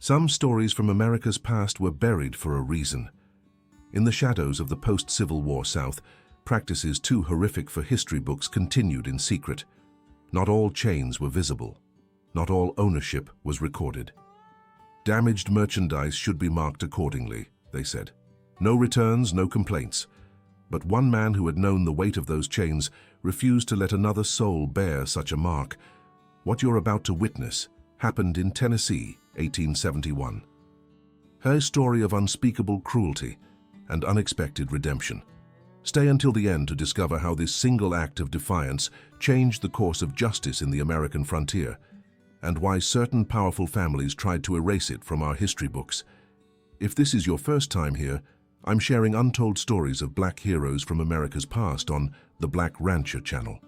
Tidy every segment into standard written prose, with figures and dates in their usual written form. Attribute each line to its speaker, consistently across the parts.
Speaker 1: Some stories from America's past were buried for a reason. In the shadows of the post-Civil War South, practices too horrific for history books continued in secret. Not all chains were visible. Not all ownership was recorded. Damaged merchandise should be marked accordingly, they said. No returns, no complaints. But one man who had known the weight of those chains refused to let another soul bear such a mark. What you're about to witness happened in Tennessee, 1871. Her story of unspeakable cruelty and unexpected redemption. Stay until the end to discover how this single act of defiance changed the course of justice in the American frontier, and why certain powerful families tried to erase it from our history books. If this is your first time here, I'm sharing untold stories of black heroes from America's past on the Black Rancher channel.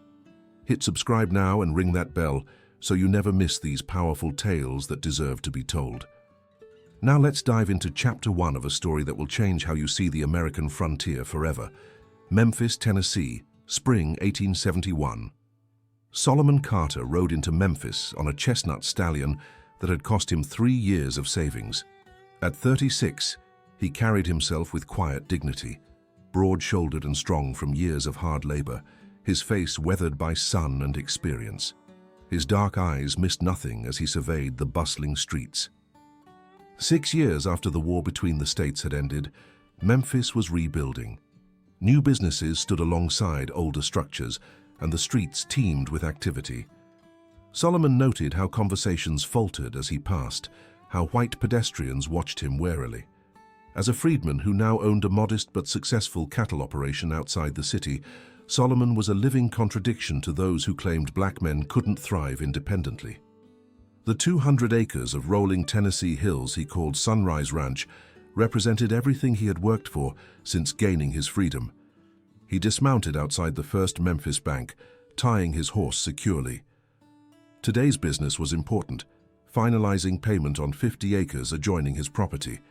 Speaker 1: Hit subscribe now and ring that bell so you never miss these powerful tales that deserve to be told. Now let's dive into Chapter 1 of a story that will change how you see the American frontier forever. Memphis, Tennessee, spring 1871. Solomon Carter rode into Memphis on a chestnut stallion that had cost him 3 years of savings. At 36, he carried himself with quiet dignity, broad-shouldered and strong from years of hard labor, his face weathered by sun and experience. His dark eyes missed nothing as he surveyed the bustling streets. 6 years after the war between the states had ended, Memphis was rebuilding. New businesses stood alongside older structures, and the streets teemed with activity. Solomon noted how conversations faltered as he passed, how white pedestrians watched him warily. As a freedman who now owned a modest but successful cattle operation outside the city, Solomon was a living contradiction to those who claimed black men couldn't thrive independently. The 200 acres of rolling Tennessee hills he called Sunrise Ranch represented everything he had worked for since gaining his freedom. He dismounted outside the First Memphis Bank, tying his horse securely. Today's business was important, finalizing payment on 50 acres adjoining his property.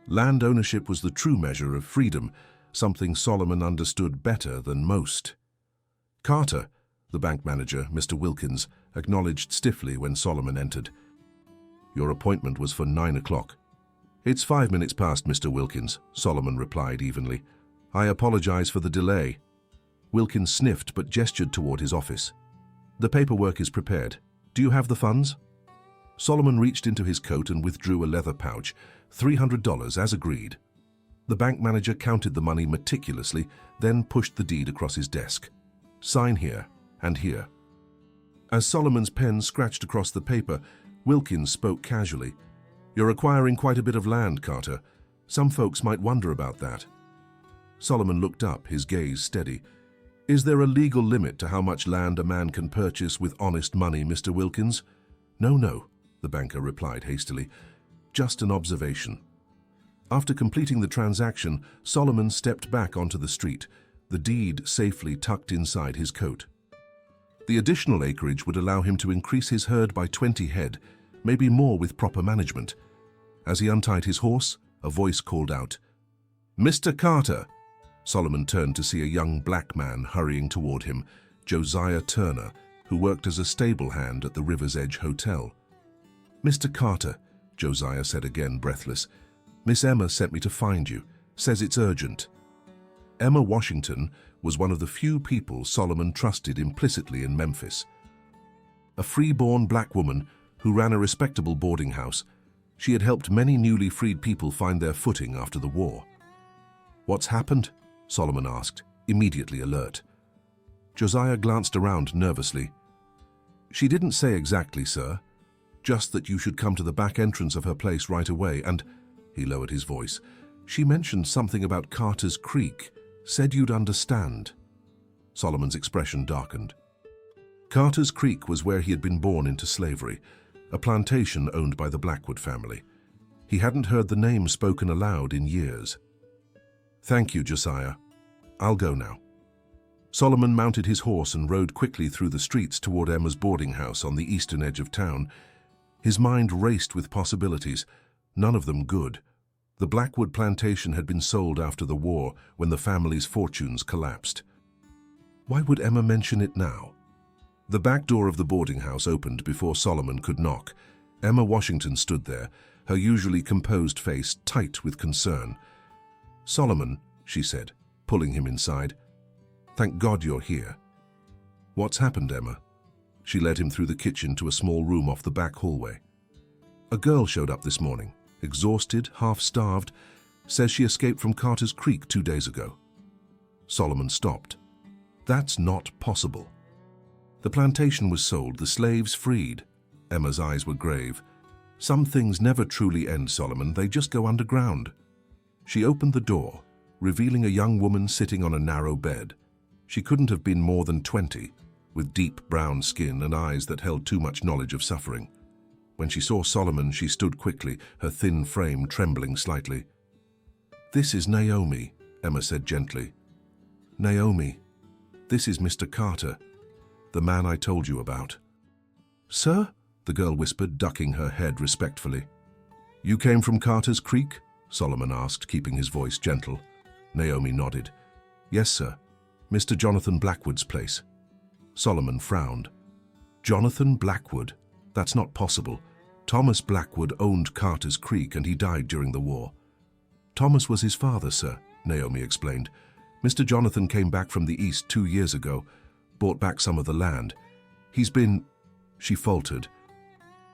Speaker 1: Land ownership was the true measure of freedom, something Solomon understood better than most. Carter, the bank manager, Mr. Wilkins, acknowledged stiffly when Solomon entered. "Your appointment was for 9 o'clock. "It's 5 minutes past, Mr. Wilkins," Solomon replied evenly. "I apologize for the delay." Wilkins sniffed but gestured toward his office. "The paperwork is prepared. Do you have the funds?" Solomon reached into his coat and withdrew a leather pouch. $300 as agreed. The bank manager counted the money meticulously, then pushed the deed across his desk. "Sign here and here." As Solomon's pen scratched across the paper, Wilkins spoke casually. "You're acquiring quite a bit of land, Carter. Some folks might wonder about that." Solomon looked up, his gaze steady. "Is there a legal limit to how much land a man can purchase with honest money, Mr. Wilkins?" No, the banker replied hastily. "Just an observation." After completing the transaction, Solomon stepped back onto the street, the deed safely tucked inside his coat. The additional acreage would allow him to increase his herd by 20 head, maybe more with proper management. As he untied his horse, a voice called out, "Mr. Carter!" Solomon turned to see a young black man hurrying toward him, Josiah Turner, who worked as a stable hand at the River's Edge Hotel. "Mr. Carter," Josiah said again, breathless, "Miss Emma sent me to find you. Says it's urgent." Emma Washington was one of the few people Solomon trusted implicitly in Memphis. A free-born black woman who ran a respectable boarding house, she had helped many newly freed people find their footing after the war. "What's happened?" Solomon asked, immediately alert. Josiah glanced around nervously. "She didn't say exactly, sir. Just that you should come to the back entrance of her place right away, and," he lowered his voice, "she mentioned something about Carter's Creek, said you'd understand." Solomon's expression darkened. Carter's Creek was where he had been born into slavery, a plantation owned by the Blackwood family. He hadn't heard the name spoken aloud in years. "Thank you, Josiah. I'll go now." Solomon mounted his horse and rode quickly through the streets toward Emma's boarding house on the eastern edge of town. His mind raced with possibilities, none of them good. The Blackwood plantation had been sold after the war when the family's fortunes collapsed. Why would Emma mention it now? The back door of the boarding house opened before Solomon could knock. Emma Washington stood there, her usually composed face tight with concern. "Solomon," she said, pulling him inside. "Thank God you're here." "What's happened, Emma?" She led him through the kitchen to a small room off the back hallway. "A girl showed up this morning, exhausted, half-starved, says she escaped from Carter's Creek 2 days ago." Solomon stopped. "That's not possible." "The plantation was sold, the slaves freed." Emma's eyes were grave. "Some things never truly end, Solomon. They just go underground." She opened the door, revealing a young woman sitting on a narrow bed. She couldn't have been more than 20, with deep brown skin and eyes that held too much knowledge of suffering. When she saw Solomon, she stood quickly, her thin frame trembling slightly. "This is Naomi," Emma said gently. "Naomi, this is Mr. Carter, the man I told you about." "Sir?" the girl whispered, ducking her head respectfully. "You came from Carter's Creek?" Solomon asked, keeping his voice gentle. Naomi nodded. "Yes, sir. Mr. Jonathan Blackwood's place." Solomon frowned. "Jonathan Blackwood? That's not possible. Thomas Blackwood owned Carter's Creek and he died during the war." "Thomas was his father, sir," Naomi explained. "Mr. Jonathan came back from the east 2 years ago, bought back some of the land. He's been—" She faltered.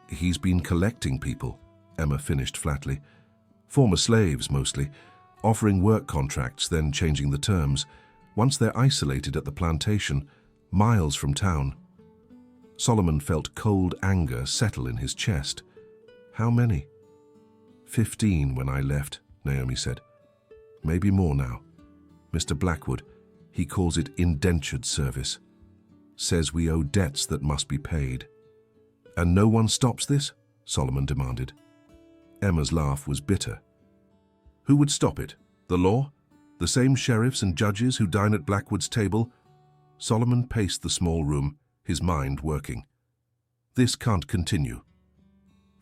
Speaker 1: "He's been collecting people," Emma finished flatly. "Former slaves, mostly, offering work contracts, then changing the terms. Once they're isolated at the plantation, miles from town." Solomon felt cold anger settle in his chest. "How many?" 15 when I left," Naomi said. "Maybe more now. Mr. Blackwood, he calls it indentured service. Says we owe debts that must be paid." "And no one stops this?" Solomon demanded. Emma's laugh was bitter. "Who would stop it? The law? The same sheriffs and judges who dine at Blackwood's table?" Solomon paced the small room, his mind working. "This can't continue."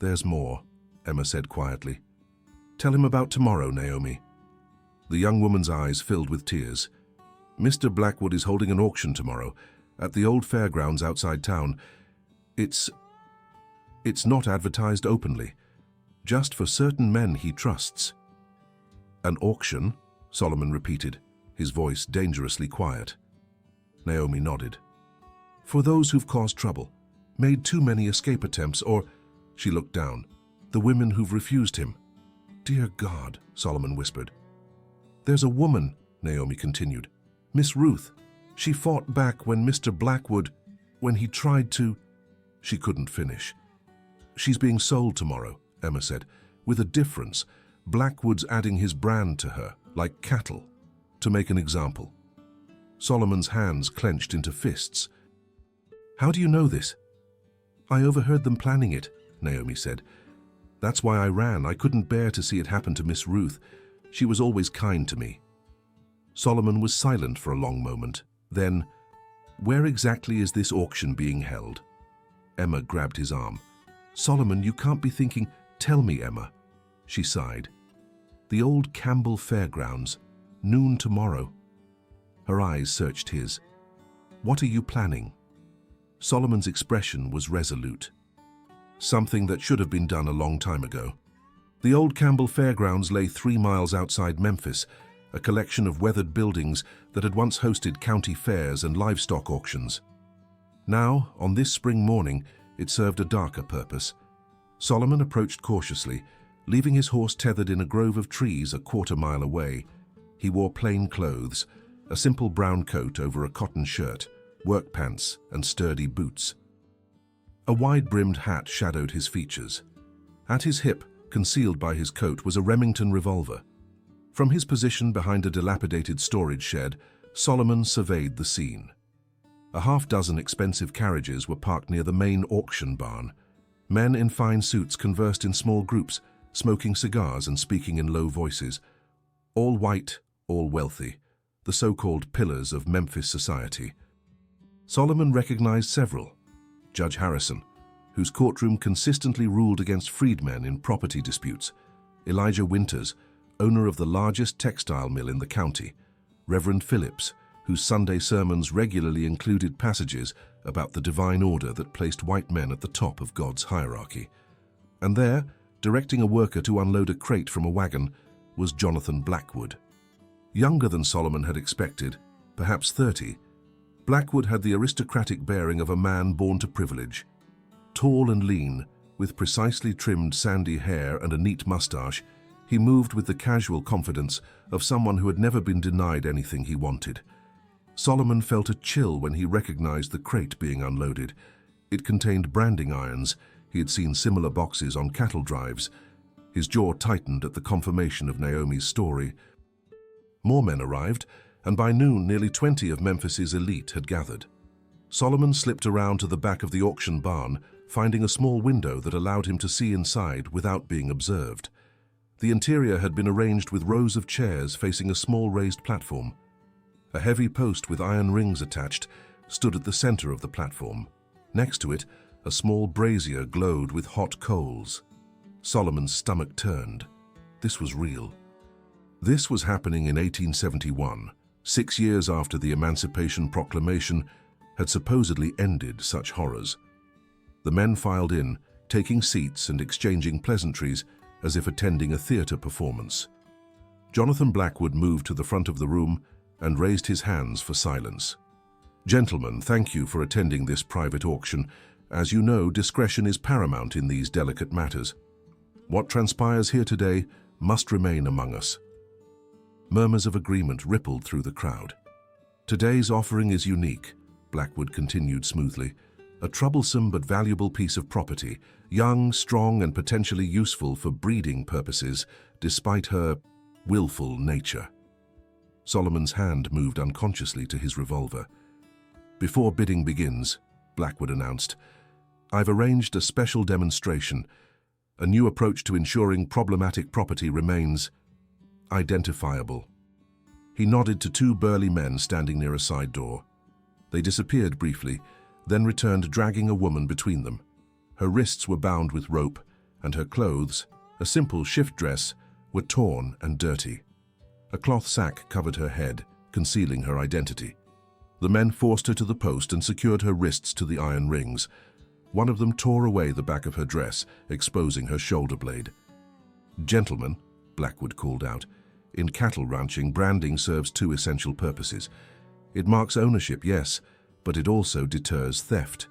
Speaker 1: "There's more," Emma said quietly. "Tell him about tomorrow, Naomi." The young woman's eyes filled with tears. "Mr. Blackwood is holding an auction tomorrow, at the old fairgrounds outside town. It's not advertised openly, just for certain men he trusts." "An auction?" Solomon repeated, his voice dangerously quiet. Naomi nodded. "For those who've caused trouble, made too many escape attempts, or—" She looked down. "The women who've refused him." "Dear God," Solomon whispered. "There's a woman," Naomi continued. "Miss Ruth. She fought back when Mr. Blackwood, when he tried to—" She couldn't finish. "She's being sold tomorrow," Emma said, "with a difference. Blackwood's adding his brand to her, like cattle, to make an example." Solomon's hands clenched into fists. "How do you know this?" "I overheard them planning it," Naomi said. "That's why I ran. I couldn't bear to see it happen to Miss Ruth. She was always kind to me." Solomon was silent for a long moment. Then, "Where exactly is this auction being held?" Emma grabbed his arm. "Solomon, you can't be thinking—" "Tell me, Emma." She sighed. "The old Campbell Fairgrounds, noon tomorrow." Her eyes searched his. "What are you planning?" Solomon's expression was resolute. "Something that should have been done a long time ago." The old Campbell Fairgrounds lay 3 miles outside Memphis, a collection of weathered buildings that had once hosted county fairs and livestock auctions. Now, on this spring morning, it served a darker purpose. Solomon approached cautiously, leaving his horse tethered in a grove of trees a 1/4 mile away. He wore plain clothes, a simple brown coat over a cotton shirt, work pants, and sturdy boots. A wide-brimmed hat shadowed his features. At his hip, concealed by his coat, was a Remington revolver. From his position behind a dilapidated storage shed, Solomon surveyed the scene. A half-dozen expensive carriages were parked near the main auction barn. Men in fine suits conversed in small groups, smoking cigars and speaking in low voices. All white, all wealthy, the so-called pillars of Memphis society. Solomon recognized several. Judge Harrison, whose courtroom consistently ruled against freedmen in property disputes. Elijah Winters, owner of the largest textile mill in the county. Reverend Phillips, whose Sunday sermons regularly included passages about the divine order that placed white men at the top of God's hierarchy. And there, directing a worker to unload a crate from a wagon, was Jonathan Blackwood. Younger than Solomon had expected, perhaps 30, Blackwood had the aristocratic bearing of a man born to privilege. Tall and lean, with precisely trimmed sandy hair and a neat mustache, he moved with the casual confidence of someone who had never been denied anything he wanted. Solomon felt a chill when he recognized the crate being unloaded. It contained branding irons. He had seen similar boxes on cattle drives. His jaw tightened at the confirmation of Naomi's story. More men arrived, and by noon nearly 20 of Memphis's elite had gathered. Solomon slipped around to the back of the auction barn, finding a small window that allowed him to see inside without being observed. The interior had been arranged with rows of chairs facing a small raised platform. A heavy post with iron rings attached stood at the center of the platform. Next to it, a small brazier glowed with hot coals. Solomon's stomach turned. This was real. This was happening in 1871, 6 years after the Emancipation Proclamation had supposedly ended such horrors. The men filed in, taking seats and exchanging pleasantries as if attending a theater performance. Jonathan Blackwood moved to the front of the room and raised his hands for silence. "Gentlemen, thank you for attending this private auction. As you know, discretion is paramount in these delicate matters. What transpires here today must remain among us." Murmurs of agreement rippled through the crowd. "Today's offering is unique," Blackwood continued smoothly. "A troublesome but valuable piece of property, young, strong, and potentially useful for breeding purposes, despite her willful nature." Solomon's hand moved unconsciously to his revolver. "Before bidding begins," Blackwood announced, "I've arranged a special demonstration. A new approach to ensuring problematic property remains identifiable." He nodded to 2 burly men standing near a side door. They disappeared briefly, then returned dragging a woman between them. Her wrists were bound with rope, and her clothes, a simple shift dress, were torn and dirty. A cloth sack covered her head, concealing her identity. The men forced her to the post and secured her wrists to the iron rings. One of them tore away the back of her dress, exposing her shoulder blade. "Gentlemen," Blackwood called out, "in cattle ranching, branding serves 2 essential purposes. It marks ownership, yes, but it also deters theft.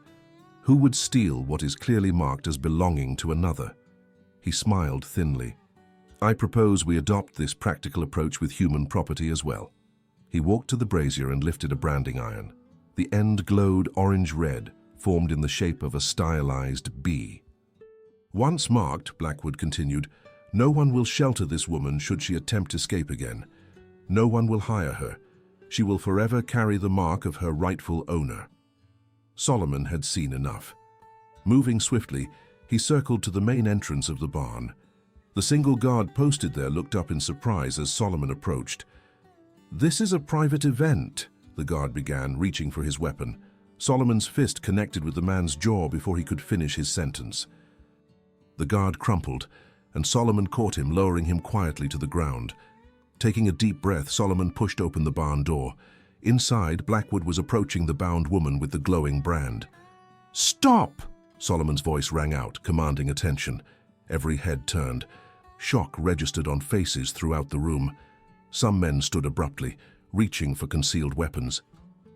Speaker 1: Who would steal what is clearly marked as belonging to another?" He smiled thinly. "I propose we adopt this practical approach with human property as well." He walked to the brazier and lifted a branding iron. The end glowed orange-red, formed in the shape of a stylized bee. "Once marked," Blackwood continued, "no one will shelter this woman should she attempt escape again. No one will hire her. She will forever carry the mark of her rightful owner." Solomon had seen enough. Moving swiftly, he circled to the main entrance of the barn. The single guard posted there looked up in surprise as Solomon approached. "This is a private event," the guard began, reaching for his weapon. Solomon's fist connected with the man's jaw before he could finish his sentence. The guard crumpled, and Solomon caught him, lowering him quietly to the ground. Taking a deep breath, Solomon pushed open the barn door. Inside, Blackwood was approaching the bound woman with the glowing brand. "Stop!" Solomon's voice rang out, commanding attention. Every head turned. Shock registered on faces throughout the room. Some men stood abruptly, reaching for concealed weapons.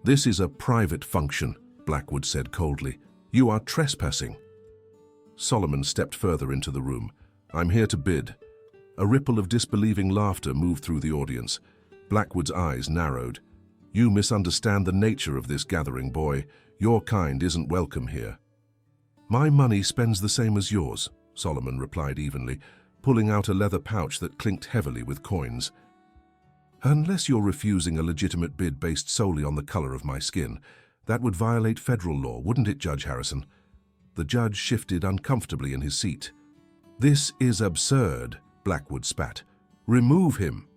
Speaker 1: "This is a private function," Blackwood said coldly. "You are trespassing." Solomon stepped further into the room. "I'm here to bid." A ripple of disbelieving laughter moved through the audience. Blackwood's eyes narrowed. "You misunderstand the nature of this gathering, boy. Your kind isn't welcome here." "My money spends the same as yours," Solomon replied evenly, pulling out a leather pouch that clinked heavily with coins. "Unless you're refusing a legitimate bid based solely on the color of my skin, that would violate federal law, wouldn't it, Judge Harrison?" The judge shifted uncomfortably in his seat. "This is absurd," Blackwood spat. "Remove him."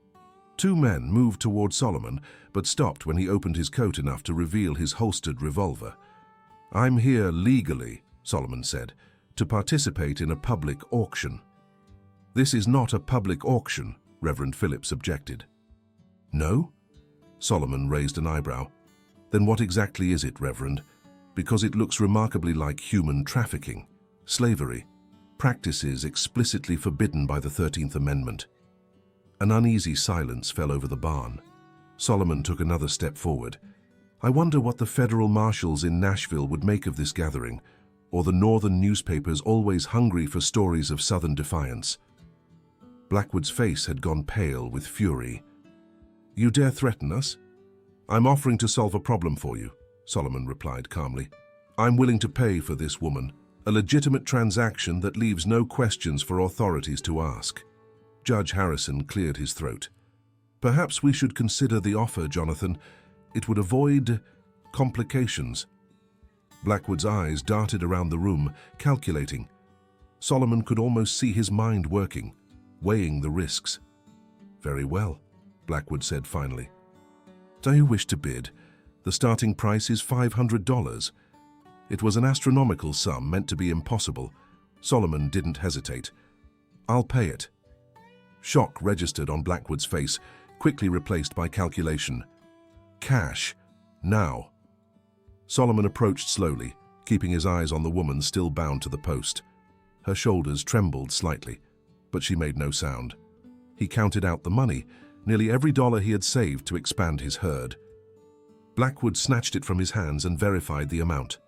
Speaker 1: 2 men moved toward Solomon, but stopped when he opened his coat enough to reveal his holstered revolver. "I'm here legally," Solomon said, "to participate in a public auction." "This is not a public auction," Reverend Phillips objected. "No?" Solomon raised an eyebrow. "Then what exactly is it, Reverend? Because it looks remarkably like human trafficking, slavery." practices explicitly forbidden by the 13th Amendment. An uneasy silence fell over the barn. Solomon took another step forward. I wonder what the federal marshals in Nashville would make of this gathering, or the northern newspapers always hungry for stories of southern defiance. Blackwood's face had gone pale with fury. You dare threaten us? I'm offering to solve a problem for you, Solomon replied calmly. I'm willing to pay for this woman, a legitimate transaction that leaves no questions for authorities to ask. Judge Harrison cleared his throat. Perhaps we should consider the offer, Jonathan. It would avoid complications. Blackwood's eyes darted around the room, calculating. Solomon could almost see his mind working, weighing the risks. Very well, Blackwood said finally. Do you wish to bid? The starting price is $500. It was an astronomical sum meant to be impossible. Solomon didn't hesitate. I'll pay it. Shock registered on Blackwood's face, quickly replaced by calculation. Cash. Now. Solomon approached slowly, keeping his eyes on the woman still bound to the post. Her shoulders trembled slightly, but she made no sound. He counted out the money, nearly every dollar he had saved to expand his herd. Blackwood snatched it from his hands and verified the amount.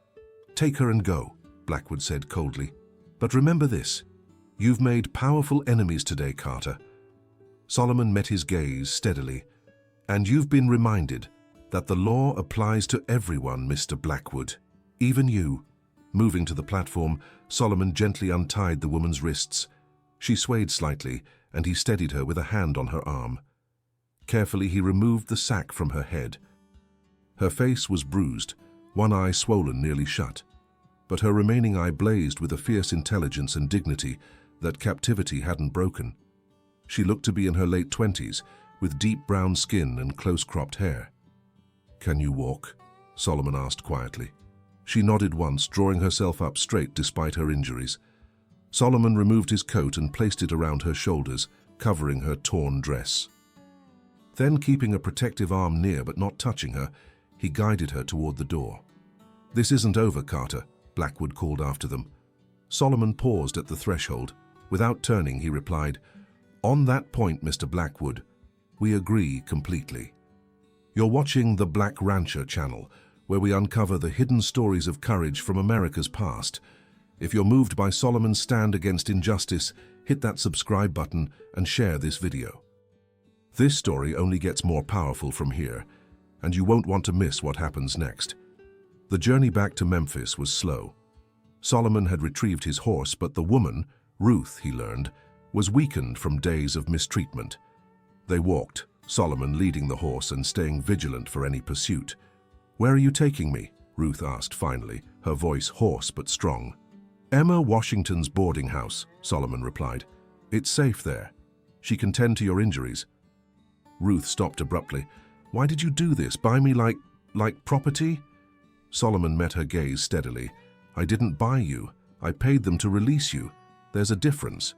Speaker 1: Take her and go, Blackwood said coldly. But remember this. You've made powerful enemies today, Carter. Solomon met his gaze steadily. And you've been reminded that the law applies to everyone, Mr. Blackwood. Even you. Moving to the platform, Solomon gently untied the woman's wrists. She swayed slightly, and he steadied her with a hand on her arm. Carefully, he removed the sack from her head. Her face was bruised, one eye swollen nearly shut, but her remaining eye blazed with a fierce intelligence and dignity that captivity hadn't broken. She looked to be in her late 20s, with deep brown skin and close-cropped hair. Can you walk? Solomon asked quietly. She nodded once, drawing herself up straight despite her injuries. Solomon removed his coat and placed it around her shoulders, covering her torn dress. Then, keeping a protective arm near but not touching her, he guided her toward the door. This isn't over, Carter, Blackwood called after them. Solomon paused at the threshold. Without turning, he replied, On that point, Mr. Blackwood, we agree completely. You're watching the Black Rancher channel, where we uncover the hidden stories of courage from America's past. If you're moved by Solomon's stand against injustice, hit that subscribe button and share this video. This story only gets more powerful from here, and you won't want to miss what happens next. The journey back to Memphis was slow. Solomon had retrieved his horse, but the woman, Ruth, he learned, was weakened from days of mistreatment. They walked, Solomon leading the horse and staying vigilant for any pursuit. Where are you taking me? Ruth asked finally, her voice hoarse but strong. Emma Washington's boarding house, Solomon replied. It's safe there. She can tend to your injuries. Ruth stopped abruptly. Why did you do this? Buy me like property? Solomon met her gaze steadily. I didn't buy you. I paid them to release you. There's a difference.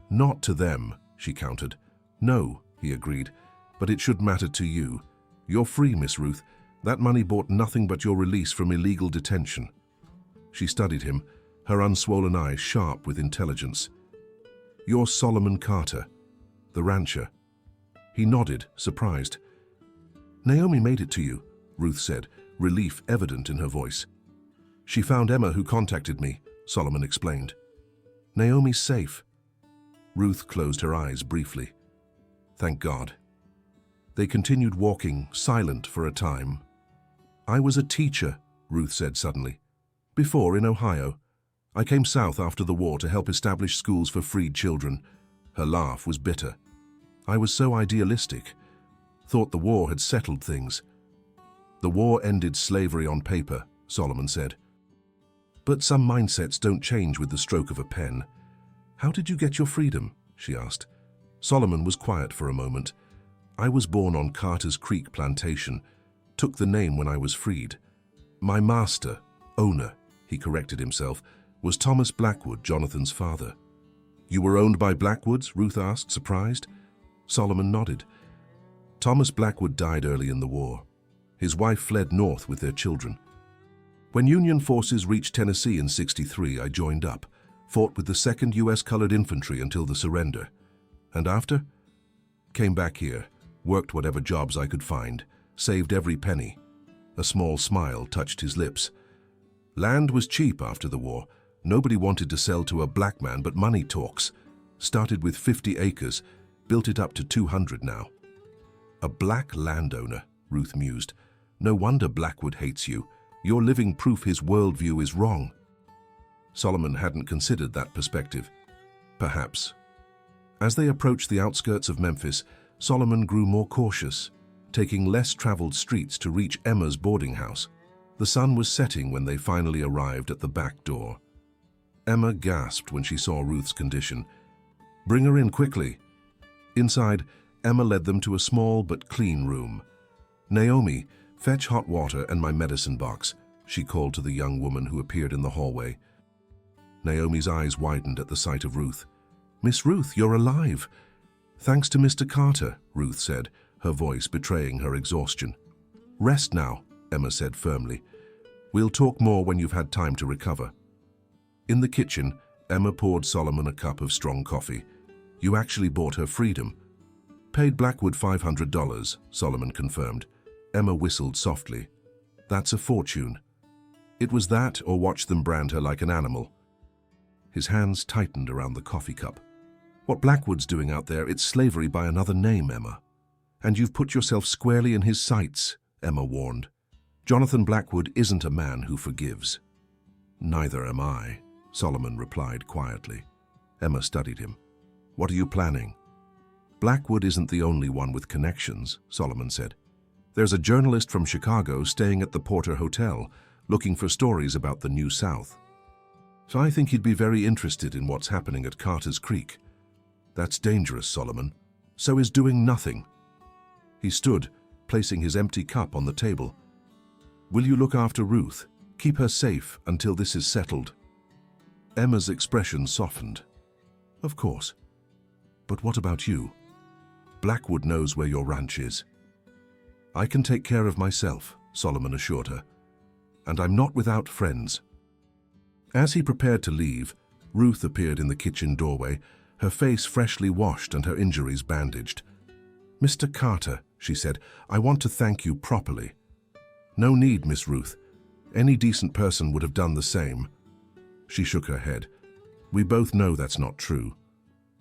Speaker 1: Not to them, she countered. No, he agreed, but it should matter to you. You're free, Miss Ruth. That money bought nothing but your release from illegal detention. She studied him, her unswollen eyes sharp with intelligence. You're Solomon Carter, the rancher. He nodded, surprised. Naomi made it to you, Ruth said, relief evident in her voice. She found Emma who contacted me, Solomon explained. Naomi's safe. Ruth closed her eyes briefly. Thank God. They continued walking, silent for a time. I was a teacher, Ruth said suddenly. Before, in Ohio. I came south after the war to help establish schools for freed children. Her laugh was bitter. I was so idealistic. Thought the war had settled things. The war ended slavery on paper, Solomon said. But some mindsets don't change with the stroke of a pen. How did you get your freedom? She asked. Solomon was quiet for a moment. I was born on Carter's Creek plantation. Took the name when I was freed. My master, owner, he corrected himself, was Thomas Blackwood, Jonathan's father. You were owned by Blackwoods? Ruth asked, surprised. Solomon nodded. Thomas Blackwood died early in the war. His wife fled north with their children. When Union forces reached Tennessee in '63, I joined up, fought with the 2nd U.S. Colored Infantry until the surrender. And after? Came back here, worked whatever jobs I could find, saved every penny. A small smile touched his lips. Land was cheap after the war. Nobody wanted to sell to a black man, but money talks. Started with 50 acres, built it up to 200 now. A black landowner, Ruth mused. No wonder Blackwood hates you. You're living proof his worldview is wrong. Solomon hadn't considered that perspective. Perhaps. As they approached the outskirts of Memphis, Solomon grew more cautious, taking less traveled streets to reach Emma's boarding house. The sun was setting when they finally arrived at the back door. Emma gasped when she saw Ruth's condition. "Bring her in quickly." Inside, Emma led them to a small but clean room. "Naomi, fetch hot water and my medicine box," she called to the young woman who appeared in the hallway. Naomi's eyes widened at the sight of Ruth. "Miss Ruth, you're alive." "Thanks to Mr. Carter," Ruth said, her voice betraying her exhaustion. "Rest now," Emma said firmly. "We'll talk more when you've had time to recover." In the kitchen, Emma poured Solomon a cup of strong coffee. "You actually bought her freedom." "Paid Blackwood $500, Solomon confirmed. Emma whistled softly. "That's a fortune." It was that or watch them brand her like an animal. His hands tightened around the coffee cup. "What Blackwood's doing out there, it's slavery by another name, Emma. And you've put yourself squarely in his sights," Emma warned. "Jonathan Blackwood isn't a man who forgives." "Neither am I," Solomon replied quietly. Emma studied him. "What are you planning?" "Blackwood isn't the only one with connections," Solomon said. "There's a journalist from Chicago staying at the Porter Hotel, looking for stories about the New South. So I think he'd be very interested in what's happening at Carter's Creek." "That's dangerous, Solomon. So is doing nothing." He stood, placing his empty cup on the table. "Will you look after Ruth? Keep her safe until this is settled?" Emma's expression softened. "Of course. But what about you? Blackwood knows where your ranch is." "I can take care of myself," Solomon assured her. "And I'm not without friends." As he prepared to leave, Ruth appeared in the kitchen doorway, her face freshly washed and her injuries bandaged. "Mr. Carter," she said, "I want to thank you properly." "No need, Miss Ruth. Any decent person would have done the same." She shook her head. "We both know that's not true."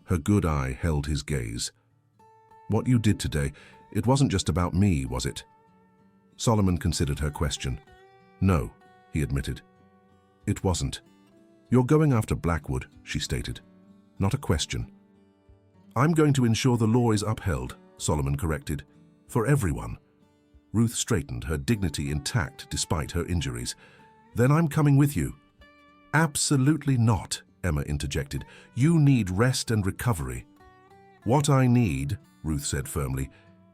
Speaker 1: Her good eye held his gaze. "What you did today, it wasn't just about me, was it?" Solomon considered her question. "No," he admitted. "It wasn't. You're going after Blackwood," she stated. "Not a question." "I'm going to ensure the law is upheld," Solomon corrected. "For everyone." Ruth straightened, her dignity intact despite her injuries. "Then I'm coming with you." "Absolutely not," Emma interjected. "You need rest and recovery." "What I need," Ruth said firmly,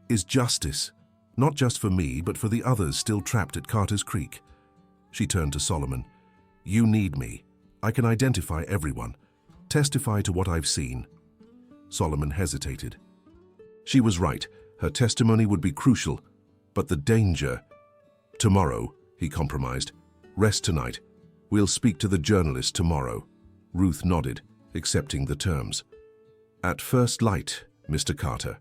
Speaker 1: "is justice. Not just for me, but for the others still trapped at Carter's Creek." She turned to Solomon. "You need me. I can identify everyone. Testify to what I've seen." Solomon hesitated. She was right. Her testimony would be crucial. But the danger... "Tomorrow," he compromised. "Rest tonight. We'll speak to the journalist tomorrow." Ruth nodded, accepting the terms. "At first light, Mr. Carter."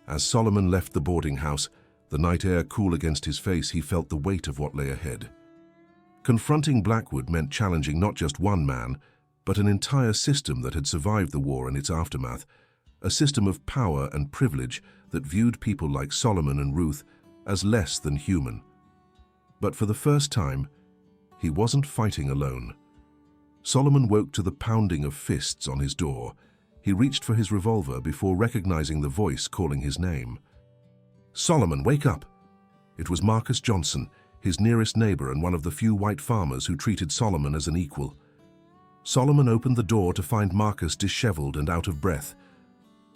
Speaker 1: As Solomon left the boarding house, the night air cool against his face, he felt the weight of what lay ahead. Confronting Blackwood meant challenging not just one man, but an entire system that had survived the war and its aftermath, a system of power and privilege that viewed people like Solomon and Ruth as less than human. But for the first time, he wasn't fighting alone. Solomon woke to the pounding of fists on his door. He reached for his revolver before recognizing the voice calling his name. "Solomon, wake up!" It was Marcus Johnson, his nearest neighbor and one of the few white farmers who treated Solomon as an equal. Solomon opened the door to find Marcus disheveled and out of breath.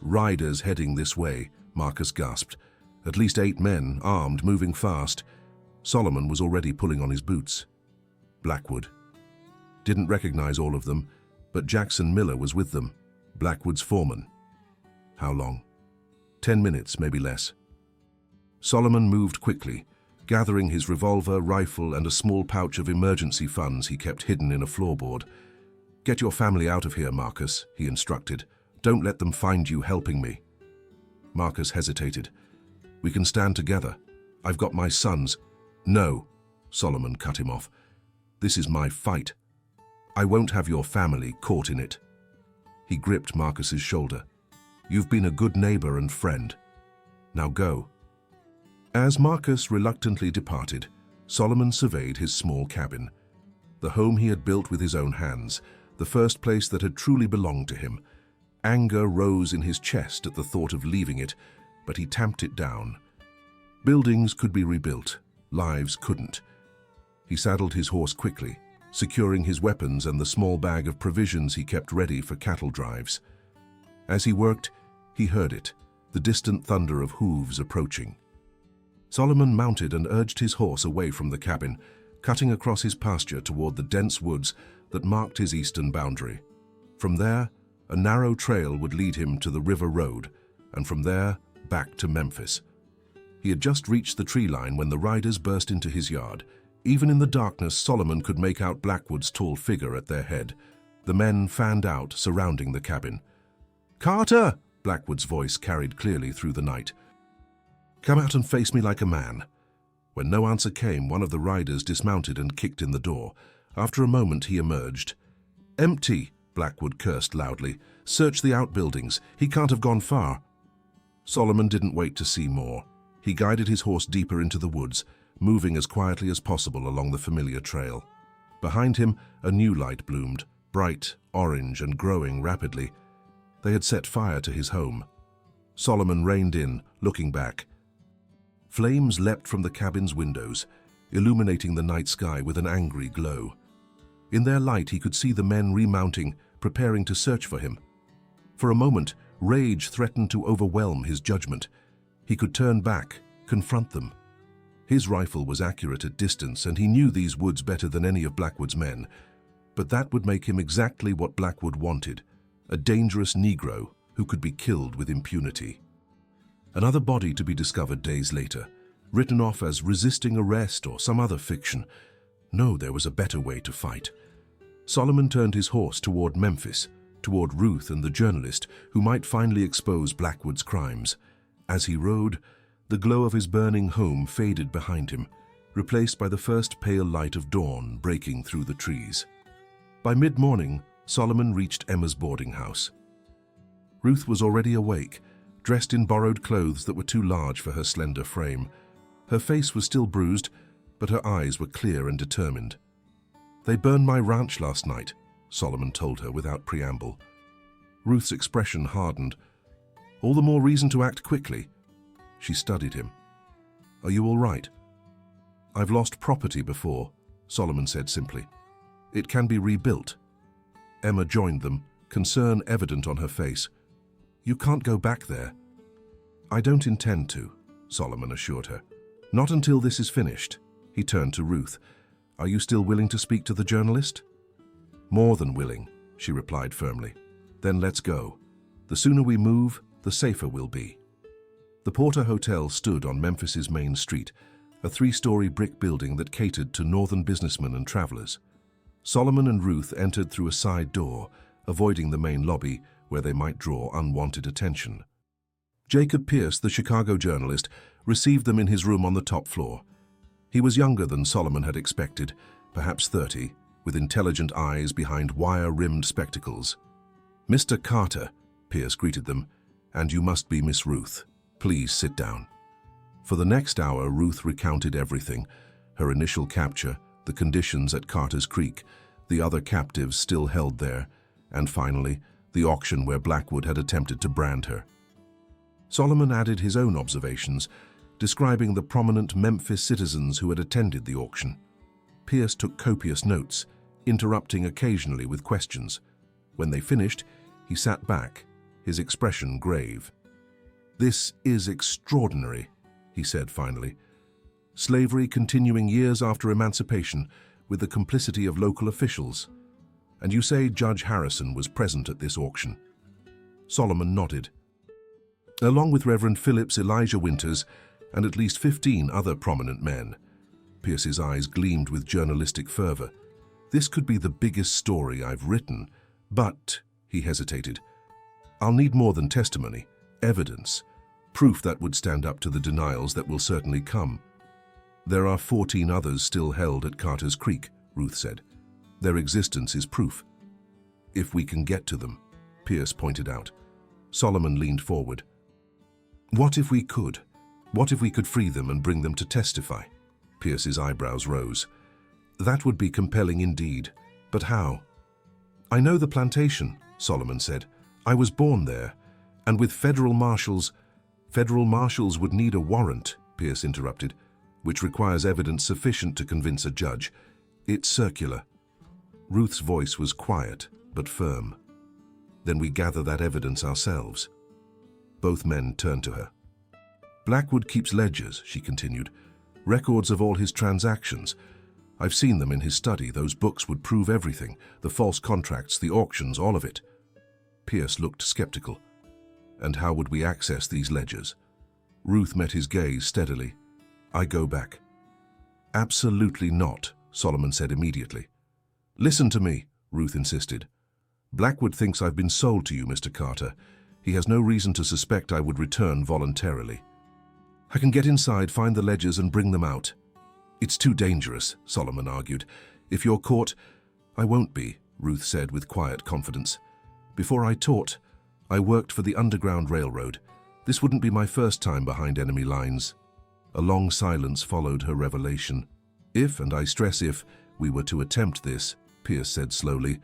Speaker 1: "Riders heading this way," Marcus gasped. "At least 8 men, armed, moving fast." Solomon was already pulling on his boots. Blackwood. Didn't recognize all of them, but Jackson Miller was with them, Blackwood's foreman. How long? 10 minutes, maybe less. Solomon moved quickly, gathering his revolver, rifle, and a small pouch of emergency funds he kept hidden in a floorboard. "Get your family out of here, Marcus," he instructed. "Don't let them find you helping me." Marcus hesitated. "We can stand together. I've got my sons." "No," Solomon cut him off. "This is my fight. I won't have your family caught in it." He gripped Marcus's shoulder. "You've been a good neighbor and friend. Now go." As Marcus reluctantly departed, Solomon surveyed his small cabin. The home he had built with his own hands, the first place that had truly belonged to him. Anger rose in his chest at the thought of leaving it, but he tamped it down. Buildings could be rebuilt, lives couldn't. He saddled his horse quickly, securing his weapons and the small bag of provisions he kept ready for cattle drives. As he worked, he heard it, the distant thunder of hooves approaching. Solomon mounted and urged his horse away from the cabin, cutting across his pasture toward the dense woods that marked his eastern boundary. From there, a narrow trail would lead him to the river road, and from there, back to Memphis. He had just reached the tree line when the riders burst into his yard. Even in the darkness, Solomon could make out Blackwood's tall figure at their head. The men fanned out, surrounding the cabin. "Carter!" Blackwood's voice carried clearly through the night. "Come out and face me like a man." When no answer came, one of the riders dismounted and kicked in the door. After a moment, he emerged. "Empty," Blackwood cursed loudly. "Search the outbuildings. He can't have gone far." Solomon didn't wait to see more. He guided his horse deeper into the woods, moving as quietly as possible along the familiar trail. Behind him, a new light bloomed, bright, orange, and growing rapidly. They had set fire to his home. Solomon reined in, looking back. Flames leapt from the cabin's windows, illuminating the night sky with an angry glow. In their light, he could see the men remounting, preparing to search for him. For a moment, rage threatened to overwhelm his judgment. He could turn back, confront them. His rifle was accurate at distance, and he knew these woods better than any of Blackwood's men. But that would make him exactly what Blackwood wanted, a dangerous Negro who could be killed with impunity. Another body to be discovered days later, written off as resisting arrest or some other fiction. No, there was a better way to fight. Solomon turned his horse toward Memphis, toward Ruth and the journalist who might finally expose Blackwood's crimes. As he rode, the glow of his burning home faded behind him, replaced by the first pale light of dawn breaking through the trees. By mid-morning, Solomon reached Emma's boarding house. Ruth was already awake, dressed in borrowed clothes that were too large for her slender frame. Her face was still bruised, but her eyes were clear and determined. "They burned my ranch last night," Solomon told her without preamble. Ruth's expression hardened. "All the more reason to act quickly." She studied him. "Are you all right?" "I've lost property before," Solomon said simply. "It can be rebuilt." Emma joined them, concern evident on her face. "You can't go back there." "I don't intend to," Solomon assured her. "Not until this is finished." He turned to Ruth. "Are you still willing to speak to the journalist?" "More than willing," she replied firmly. "Then let's go. The sooner we move, the safer we'll be." The Porter Hotel stood on Memphis's main street, a three-story brick building that catered to northern businessmen and travelers. Solomon and Ruth entered through a side door, avoiding the main lobby where they might draw unwanted attention. Jacob Pierce, the Chicago journalist, received them in his room on the top floor. He was younger than Solomon had expected, perhaps 30, with intelligent eyes behind wire-rimmed spectacles. "Mr. Carter," Pierce greeted them, "and you must be Miss Ruth. Please sit down." For the next hour, Ruth recounted everything: her initial capture, the conditions at Carter's Creek, the other captives still held there, and finally, the auction where Blackwood had attempted to brand her. Solomon added his own observations, describing the prominent Memphis citizens who had attended the auction. Pierce took copious notes, interrupting occasionally with questions. When they finished, he sat back, his expression grave. "This is extraordinary," he said finally. "Slavery continuing years after emancipation with the complicity of local officials. And you say Judge Harrison was present at this auction?" Solomon nodded. "Along with Reverend Phillips Elijah Winters and at least 15 other prominent men." Pierce's eyes gleamed with journalistic fervor. "This could be the biggest story I've written, But, he hesitated, I'll need more than testimony, evidence, proof that would stand up to the denials that will certainly come. There are 14 others still held at Carter's Creek, Ruth said. Their existence is proof. If we can get to them, Pierce pointed out. Solomon leaned forward. What if we could? What if we could free them and bring them to testify? Pierce's eyebrows rose. That would be compelling indeed. But how? I know the plantation, Solomon said. I was born there. And with federal marshals would need a warrant, Pierce interrupted, which requires evidence sufficient to convince a judge. It's circular. Ruth's voice was quiet, but firm. Then we gather that evidence ourselves. Both men turned to her. Blackwood keeps ledgers, she continued, records of all his transactions. I've seen them in his study. Those books would prove everything, the false contracts, the auctions, all of it. Pierce looked skeptical. And how would we access these ledgers? Ruth met his gaze steadily. I go back. Absolutely not, Solomon said immediately. Listen to me, Ruth insisted. Blackwood thinks I've been sold to you, Mr. Carter. He has no reason to suspect I would return voluntarily. I can get inside, find the ledgers, and bring them out. It's too dangerous, Solomon argued. If you're caught, I won't be, Ruth said with quiet confidence. Before I taught, I worked for the Underground Railroad. This wouldn't be my first time behind enemy lines. A long silence followed her revelation. If, and I stress if, we were to attempt this, Pierce said slowly,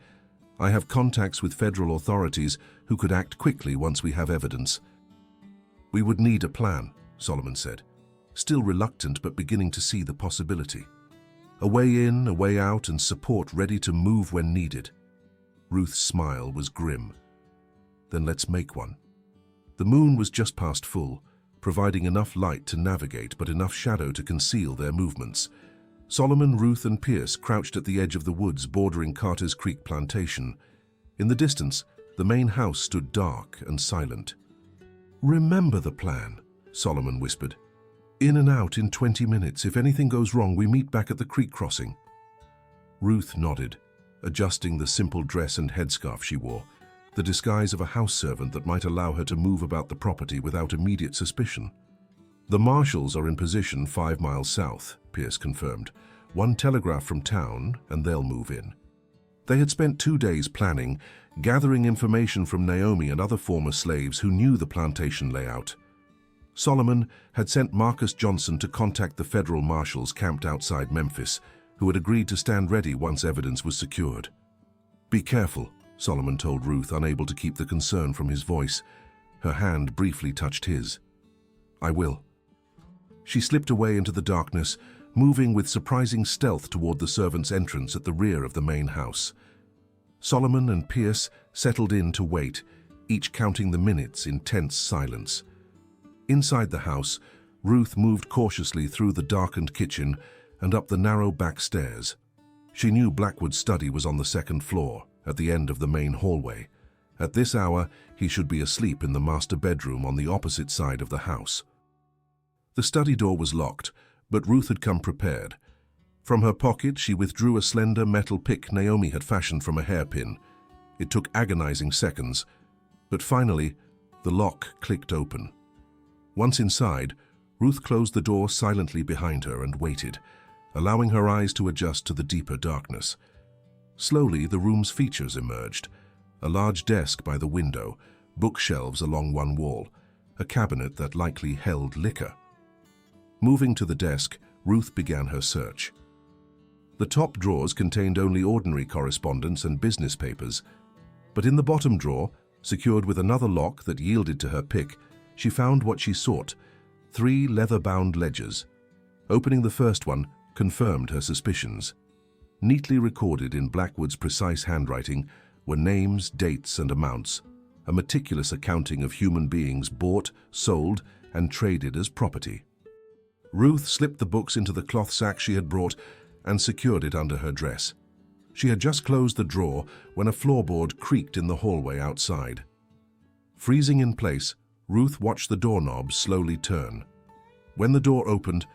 Speaker 1: I have contacts with federal authorities who could act quickly once we have evidence. We would need a plan, Solomon said, still reluctant but beginning to see the possibility. A way in, a way out, and support ready to move when needed. Ruth's smile was grim. Then let's make one. The moon was just past full, providing enough light to navigate but enough shadow to conceal their movements. Solomon, Ruth, and Pierce crouched at the edge of the woods bordering Carter's Creek plantation. In the distance, the main house stood dark and silent. Remember the plan, Solomon whispered. In and out in 20 minutes. If anything goes wrong, we meet back at the creek crossing. Ruth nodded, adjusting the simple dress and headscarf she wore, the disguise of a house servant that might allow her to move about the property without immediate suspicion. The marshals are in position 5 miles south, Pierce confirmed. 1 telegraph from town, and they'll move in. They had spent 2 days planning, gathering information from Naomi and other former slaves who knew the plantation layout. Solomon had sent Marcus Johnson to contact the federal marshals camped outside Memphis, who had agreed to stand ready once evidence was secured. Be careful, Solomon told Ruth, unable to keep the concern from his voice. Her hand briefly touched his. I will. She slipped away into the darkness, moving with surprising stealth toward the servants' entrance at the rear of the main house. Solomon and Pierce settled in to wait, each counting the minutes in tense silence. Inside the house, Ruth moved cautiously through the darkened kitchen and up the narrow back stairs. She knew Blackwood's study was on the 2nd floor, at the end of the main hallway. At this hour, he should be asleep in the master bedroom on the opposite side of the house. The study door was locked, but Ruth had come prepared. From her pocket, she withdrew a slender metal pick Naomi had fashioned from a hairpin. It took agonizing seconds, but finally, the lock clicked open. Once inside, Ruth closed the door silently behind her and waited, allowing her eyes to adjust to the deeper darkness. Slowly, the room's features emerged. A large desk by the window, bookshelves along one wall, a cabinet that likely held liquor. Moving to the desk, Ruth began her search. The top drawers contained only ordinary correspondence and business papers, but in the bottom drawer, secured with another lock that yielded to her pick, she found what she sought, 3 leather-bound ledgers. Opening the first one confirmed her suspicions. Neatly recorded in Blackwood's precise handwriting were names, dates, and amounts, a meticulous accounting of human beings bought, sold, and traded as property. Ruth slipped the books into the cloth sack she had brought and secured it under her dress. She had just closed the drawer when a floorboard creaked in the hallway outside. Freezing in place, Ruth watched the doorknob slowly turn. When the door opened,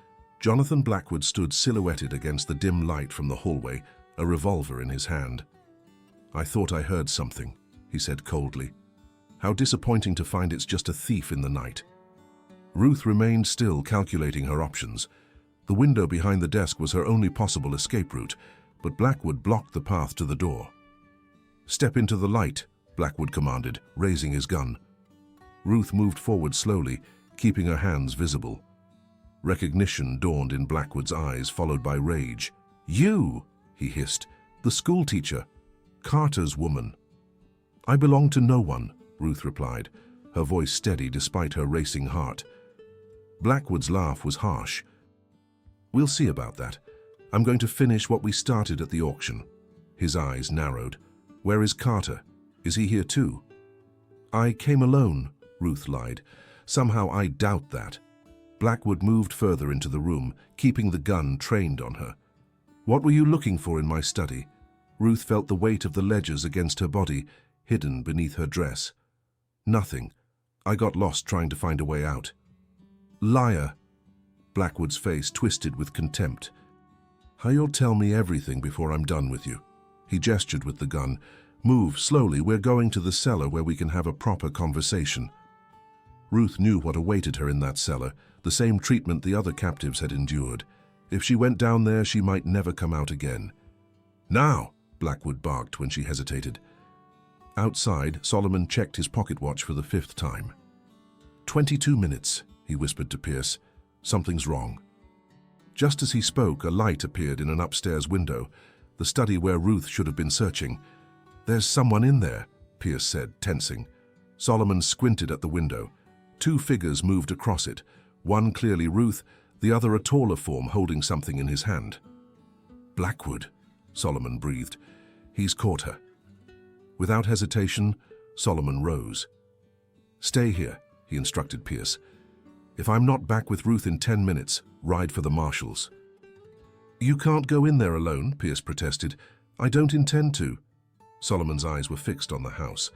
Speaker 1: Jonathan Blackwood stood silhouetted against the dim light from the hallway, a revolver in his hand. "I thought I heard something," he said coldly. "How disappointing to find it's just a thief in the night." Ruth remained still, calculating her options. The window behind the desk was her only possible escape route, but Blackwood blocked the path to the door. "Step into the light," Blackwood commanded, raising his gun. Ruth moved forward slowly, keeping her hands visible. Recognition dawned in Blackwood's eyes, followed by rage. "You!" he hissed. "The schoolteacher. Carter's woman." "I belong to no one," Ruth replied, her voice steady despite her racing heart. Blackwood's laugh was harsh. "We'll see about that. I'm going to finish what we started at the auction." His eyes narrowed. "Where is Carter? Is he here too?" "I came alone," Ruth lied. "Somehow I doubt that." Blackwood moved further into the room, keeping the gun trained on her. "What were you looking for in my study?" Ruth felt the weight of the ledgers against her body, hidden beneath her dress. "Nothing. I got lost trying to find a way out." "Liar!" Blackwood's face twisted with contempt. "You'll tell me everything before I'm done with you." He gestured with the gun. "Move slowly. We're going to the cellar where we can have a proper conversation." Ruth knew what awaited her in that cellar, the same treatment the other captives had endured. If she went down there, she might never come out again. "Now!" Blackwood barked when she hesitated. Outside, Solomon checked his pocket watch for the 5th time. 22 minutes, he whispered to Pierce. "Something's wrong." Just as he spoke, a light appeared in an upstairs window, the study where Ruth should have been searching. "There's someone in there," Pierce said, tensing. Solomon squinted at the window. 2 figures moved across it, one clearly Ruth, the other a taller form holding something in his hand. "Blackwood," Solomon breathed. "He's caught her." Without hesitation, Solomon rose. "Stay here," he instructed Pierce. "If I'm not back with Ruth in 10 minutes, ride for the marshals." "You can't go in there alone," Pierce protested. "I don't intend to." Solomon's eyes were fixed on the house.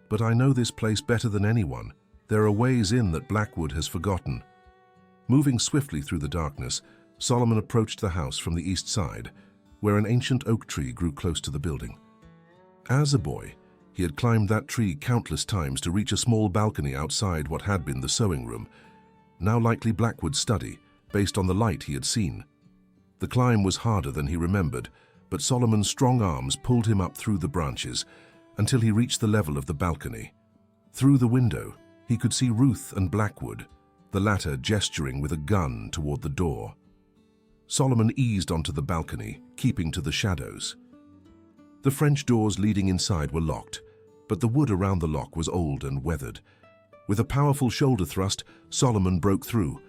Speaker 1: "But I know this place better than anyone. There are ways in that Blackwood has forgotten." Moving swiftly through the darkness, Solomon approached the house from the east side, where an ancient oak tree grew close to the building. As a boy, he had climbed that tree countless times to reach a small balcony outside what had been the sewing room, now likely Blackwood's study, based on the light he had seen. The climb was harder than he remembered, but Solomon's strong arms pulled him up through the branches until he reached the level of the balcony. Through the window, he could see Ruth and Blackwood, the latter gesturing with a gun toward the door. Solomon eased onto the balcony, keeping to the shadows. The French doors leading inside were locked, but the wood around the lock was old and weathered. With a powerful shoulder thrust, Solomon broke through.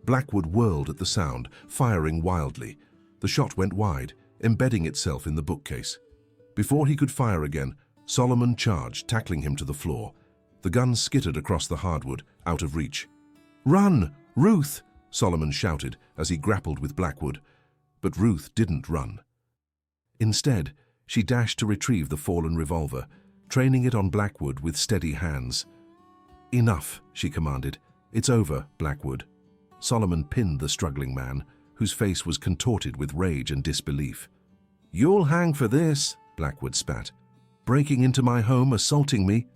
Speaker 1: Blackwood whirled at the sound, firing wildly. The shot went wide, embedding itself in the bookcase. Before he could fire again, Solomon charged, tackling him to the floor. The gun skittered across the hardwood, out of reach. "Run, Ruth!" Solomon shouted as he grappled with Blackwood. But Ruth didn't run. Instead, she dashed to retrieve the fallen revolver, training it on Blackwood with steady hands. "Enough," she commanded. "It's over, Blackwood." Solomon pinned the struggling man, whose face was contorted with rage and disbelief. "You'll hang for this," Blackwood spat. "Breaking into my home, assaulting me."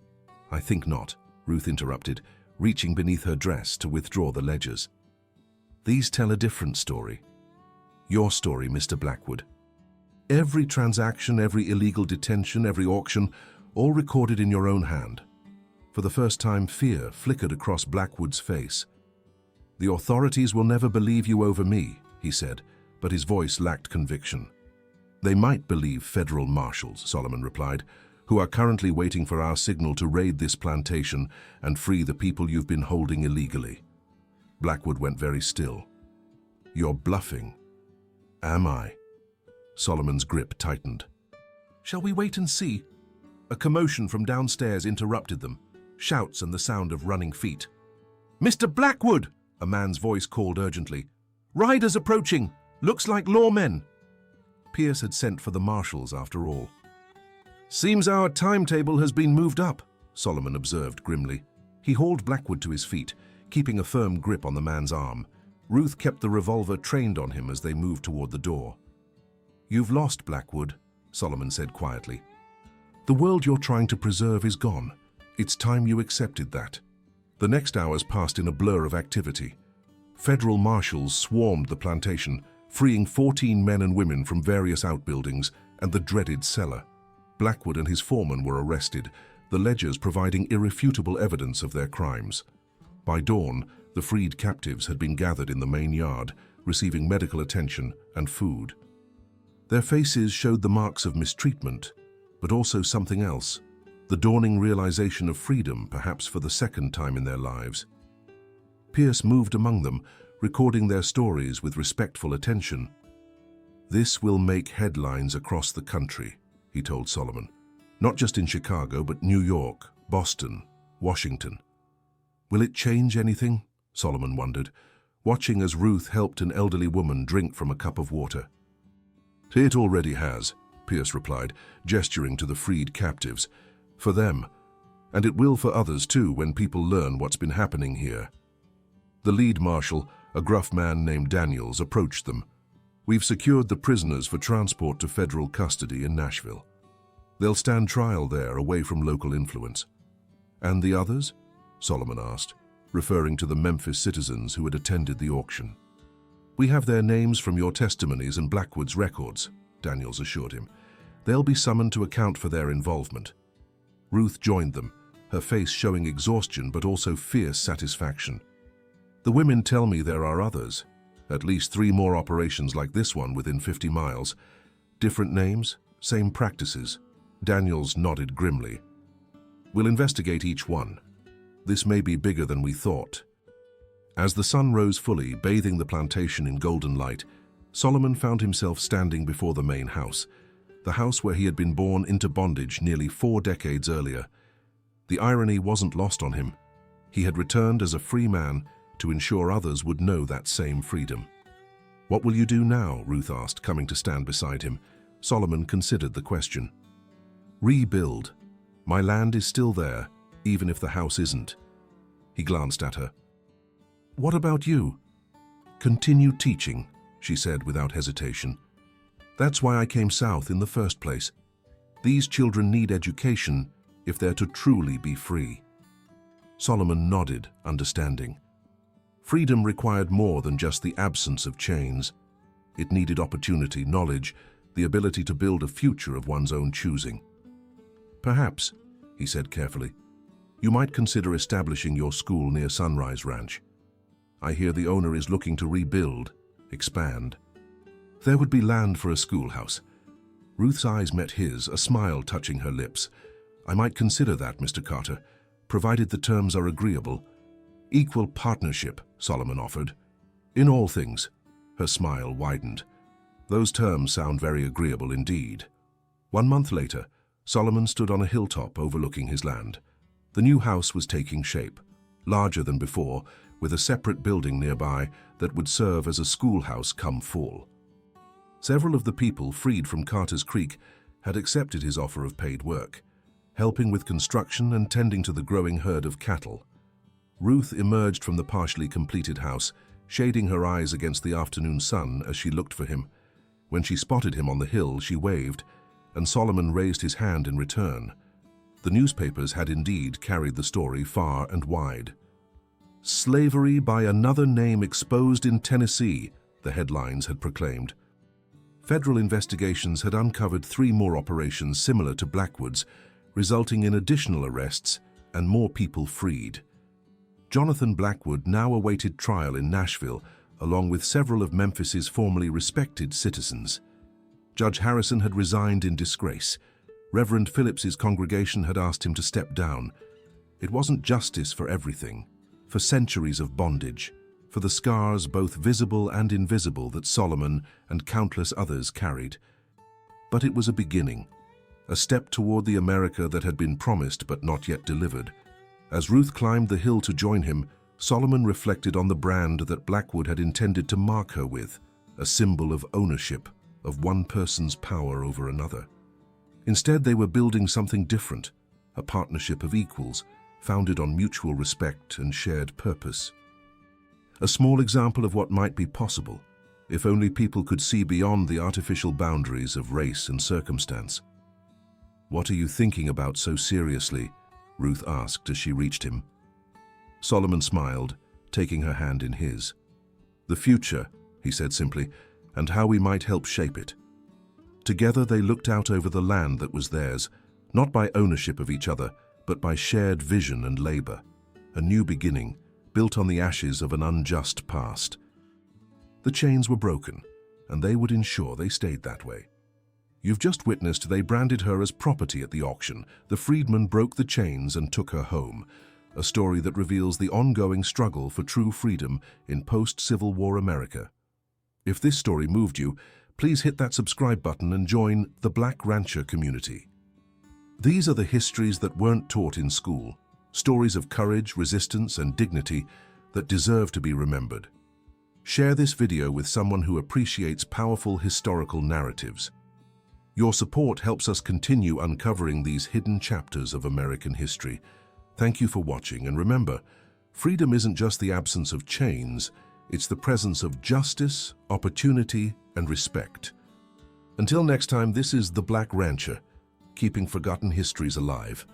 Speaker 1: "I think not," Ruth interrupted, reaching beneath her dress to withdraw the ledgers. "These tell a different story. Your story, Mr. Blackwood. Every transaction, every illegal detention, every auction, all recorded in your own hand." For the first time, fear flickered across Blackwood's face. "The authorities will never believe you over me," he said, but his voice lacked conviction. "They might believe federal marshals," Solomon replied, "who are currently waiting for our signal to raid this plantation and free the people you've been holding illegally." Blackwood went very still. "You're bluffing." "Am I?" Solomon's grip tightened. "Shall we wait and see?" A commotion from downstairs interrupted them, shouts and the sound of running feet. "Mr. Blackwood!" a man's voice called urgently. "Riders approaching! Looks like lawmen!" Pierce had sent for the marshals after all. "Seems our timetable has been moved up," Solomon observed grimly. He hauled Blackwood to his feet, keeping a firm grip on the man's arm. Ruth kept the revolver trained on him as they moved toward the door. "You've lost, Blackwood," Solomon said quietly. The world you're trying to preserve is gone. It's time you accepted that. The next hours passed in a blur of activity. Federal marshals swarmed the plantation, freeing 14 men and women from various outbuildings and the dreaded cellar. Blackwood and his foreman were arrested, the ledgers providing irrefutable evidence of their crimes. By dawn, the freed captives had been gathered in the main yard, receiving medical attention and food. Their faces showed the marks of mistreatment, but also something else, the dawning realization of freedom, perhaps for the second time in their lives. Pierce moved among them, recording their stories with respectful attention. "This will make headlines across the country," he told Solomon. "Not just in Chicago, but New York, Boston, Washington." "Will it change anything?" Solomon wondered, watching as Ruth helped an elderly woman drink from a cup of water. "It already has," Pierce replied, gesturing to the freed captives. "For them. And it will for others too when people learn what's been happening here." The lead marshal, a gruff man named Daniels, approached them. "We've secured the prisoners for transport to federal custody in Nashville. They'll stand trial there, away from local influence." "And the others?" Solomon asked, referring to the Memphis citizens who had attended the auction. "We have their names from your testimonies and Blackwood's records," Daniels assured him. "They'll be summoned to account for their involvement." Ruth joined them, her face showing exhaustion but also fierce satisfaction. "The women tell me there are others, at least 3 more operations like this one within 50 miles. Different names, same practices." Daniels nodded grimly. "We'll investigate each one. This may be bigger than we thought." As the sun rose fully, bathing the plantation in golden light, Solomon found himself standing before the main house, the house where he had been born into bondage nearly 4 decades earlier. The irony wasn't lost on him. He had returned as a free man to ensure others would know that same freedom. "What will you do now?" Ruth asked, coming to stand beside him. Solomon considered the question. "Rebuild. My land is still there, even if the house isn't." He glanced at her. "What about you?" "Continue teaching," she said without hesitation. "That's why I came south in the first place. These children need education if they're to truly be free." Solomon nodded, understanding. Freedom required more than just the absence of chains. It needed opportunity, knowledge, the ability to build a future of one's own choosing. "Perhaps," he said carefully, "you might consider establishing your school near Sunrise Ranch. I hear the owner is looking to rebuild, expand." There would be land for a schoolhouse. Ruth's eyes met his, a smile touching her lips. "I might consider that, Mr. Carter, provided the terms are agreeable." "Equal partnership," Solomon offered. "In all things." Her smile widened. "Those terms sound very agreeable indeed." 1 month later, Solomon stood on a hilltop overlooking his land. The new house was taking shape, larger than before, with a separate building nearby that would serve as a schoolhouse come fall. Several of the people freed from Carter's Creek had accepted his offer of paid work, helping with construction and tending to the growing herd of cattle. Ruth emerged from the partially completed house, shading her eyes against the afternoon sun as she looked for him. When she spotted him on the hill, she waved, and Solomon raised his hand in return. The newspapers had indeed carried the story far and wide. "Slavery by another name exposed in Tennessee," the headlines had proclaimed. Federal investigations had uncovered 3 more operations similar to Blackwood's, resulting in additional arrests and more people freed. Jonathan Blackwood now awaited trial in Nashville, along with several of Memphis's formerly respected citizens. Judge Harrison had resigned in disgrace. Reverend Phillips's congregation had asked him to step down. It wasn't justice for everything, for centuries of bondage, for the scars both visible and invisible that Solomon and countless others carried. But it was a beginning, a step toward the America that had been promised but not yet delivered. As Ruth climbed the hill to join him, Solomon reflected on the brand that Blackwood had intended to mark her with, a symbol of ownership, of one person's power over another. Instead, they were building something different, a partnership of equals, founded on mutual respect and shared purpose. A small example of what might be possible, if only people could see beyond the artificial boundaries of race and circumstance. "What are you thinking about so seriously?" Ruth asked as she reached him. Solomon smiled, taking her hand in his. "The future," he said simply, "and how we might help shape it." Together they looked out over the land that was theirs, not by ownership of each other, but by shared vision and labor. A new beginning, built on the ashes of an unjust past. The chains were broken, and they would ensure they stayed that way. You've just witnessed they branded her as property at the auction. The Freedman broke the chains and took her home. A story that reveals the ongoing struggle for true freedom in post-Civil War America. If this story moved you, please hit that subscribe button and join the Black Rancher community. These are the histories that weren't taught in school, stories of courage, resistance, and dignity that deserve to be remembered. Share this video with someone who appreciates powerful historical narratives. Your support helps us continue uncovering these hidden chapters of American history. Thank you for watching, and remember, freedom isn't just the absence of chains, it's the presence of justice, opportunity, and respect. Until next time, this is The Black Rancher, keeping forgotten histories alive.